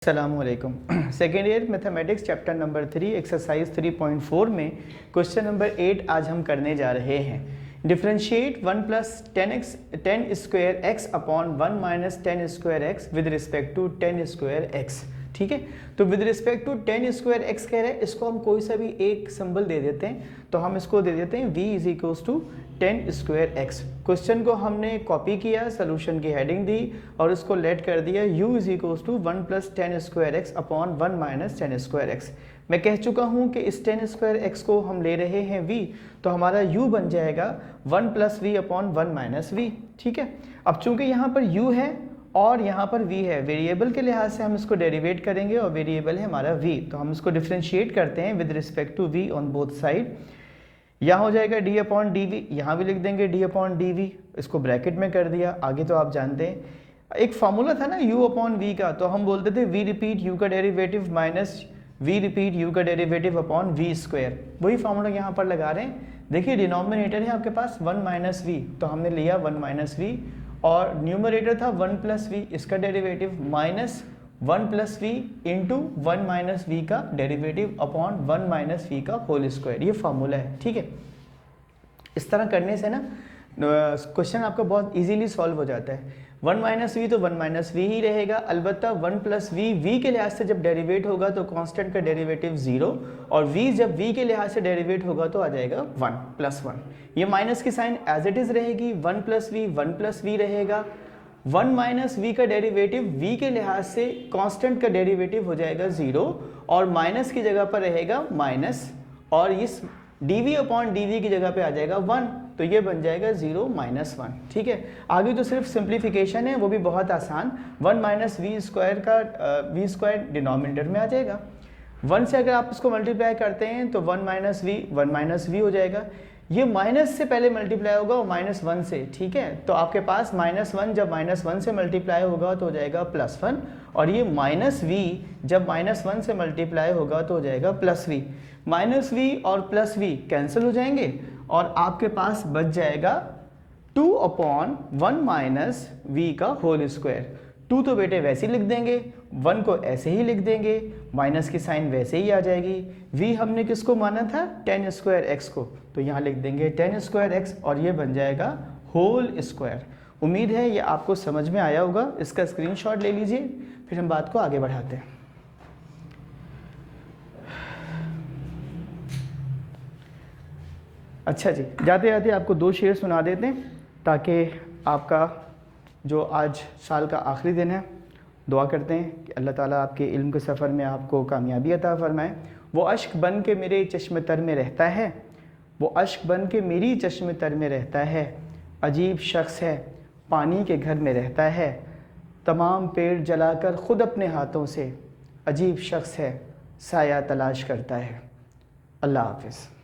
अस्सलामुअलैकुम। Second year mathematics chapter number 3 exercise 3.4 में question number 8 आज हम करने जा रहे हैं। Differentiate 1 plus 10 square X upon 1 minus 10 square X with respect to 10 square X. ठीक है, तो with respect to 10 square X कह रहे हैं, इसको हम कोई सा भी एक सिंबल दे देते हैं। तो हम इसको दे देते हैं v is equals to 10 square X. Question को हमने कॉपी किया, सोल्यूशन की हेडिंग दी और इसको लेट कर दिया u is equals to 1 plus 10 square X upon 1 minus 10 square X. मैं कह चुका हूँ कि इस 10 स्क्वायर एक्स को हम ले रहे हैं v, तो हमारा u बन जाएगा 1 plus V upon 1 minus V. ठीक है, अब चूंकि यहाँ पर u है और यहाँ पर v है, वेरिएबल के लिहाज से हम इसको डेरिवेट करेंगे और वेरिएबल है हमारा v, तो हम इसको डिफ्रेंशिएट करते हैं with respect to v on both side. यहाँ हो जाएगा d अपॉन डी वी, यहाँ भी लिख देंगे d अपॉन डी वी, इसको ब्रैकेट में कर दिया। आगे तो आप जानते हैं एक फार्मूला था ना u अपॉन v का, तो हम बोलते थे v रिपीट u का derivative minus v repeat u का डेरिवेटिव अपॉन v स्क्वायर। वही फार्मूला यहाँ पर लगा रहे हैं। देखिए डिनोमिनेटर है आपके पास 1 माइनस वी, तो हमने लिया 1 माइनस वी, और न्यूमरेटर था 1 प्लस वी, इसका derivative minus 1 plus V into 1 minus V का डेरिवेटिव अपॉन 1 माइनस वी का होल स्क्वायर। ये फार्मूला है। ठीक है, इस तरह करने से ना क्वेश्चन आपका बहुत इजीली सॉल्व हो जाता है। 1 माइनस वी तो 1 माइनस वी ही रहेगा, अलबत्ता 1 प्लस वी के लिहाज से जब डेरिवेट होगा तो कांस्टेंट का डेरिवेटिव 0, और v जब v के लिहाज से डेरिवेट होगा तो आ जाएगा 1 प्लस 1। ये माइनस की साइन एज इट इज रहेगी, 1 प्लस वी रहेगा। 1 माइनस वी का डेरिवेटिव v के लिहाज से कांस्टेंट का डेरिवेटिव हो जाएगा 0, और माइनस की जगह पर रहेगा माइनस, और इस dv अपॉन dv की जगह पे आ जाएगा 1, तो ये बन जाएगा 0 माइनस 1। ठीक है, आगे तो सिर्फ सिंप्लीफिकेशन है, वो भी बहुत आसान। 1 माइनस वी स्क्वायर का वी स्क्वायर डिनोमिनेटर में आ जाएगा। 1 से अगर आप इसको मल्टीप्लाई करते हैं तो 1 माइनस वी हो जाएगा। ये माइनस से पहले मल्टीप्लाई होगा और माइनस 1 से। ठीक है, तो आपके पास माइनस 1 जब माइनस 1 से मल्टीप्लाई होगा तो हो जाएगा प्लस 1, और ये माइनस वी जब माइनस 1 से मल्टीप्लाई होगा तो हो जाएगा प्लस वी। माइनस वी और प्लस वी कैंसिल हो जाएंगे और आपके पास बच जाएगा 2 अपॉन 1 माइनस वी का होल स्क्वायर। 2 तो बेटे वैसे ही लिख देंगे, 1 को ऐसे ही लिख देंगे, माइनस की साइन वैसे ही आ जाएगी। v हमने किसको माना था? 10 स्क्वायर एक्स को, तो यहाँ लिख देंगे 10 स्क्वायर एक्स और ये बन जाएगा होल स्क्वायर। उम्मीद है ये आपको समझ में आया होगा। इसका स्क्रीनशॉट ले लीजिए, फिर हम बात को आगे बढ़ाते हैं। अच्छा जी, जाते जाते आपको 2 शेर सुना देते हैं ताकि आपका जो आज साल का आखिरी दिन है, दुआ करते हैं कि अल्लाह ताला आपके इल्म के सफ़र में आपको कामयाबी अता फरमाए। वो अश्क बन के मेरे चश्मे तर में रहता है, वो अश्क बन के मेरी चश्मे तर में रहता है, अजीब शख्स है पानी के घर में रहता है, तमाम पेड़ जलाकर ख़ुद अपने हाथों से, अजीब शख्स है साया तलाश करता है। अल्लाह हाफ़िज़।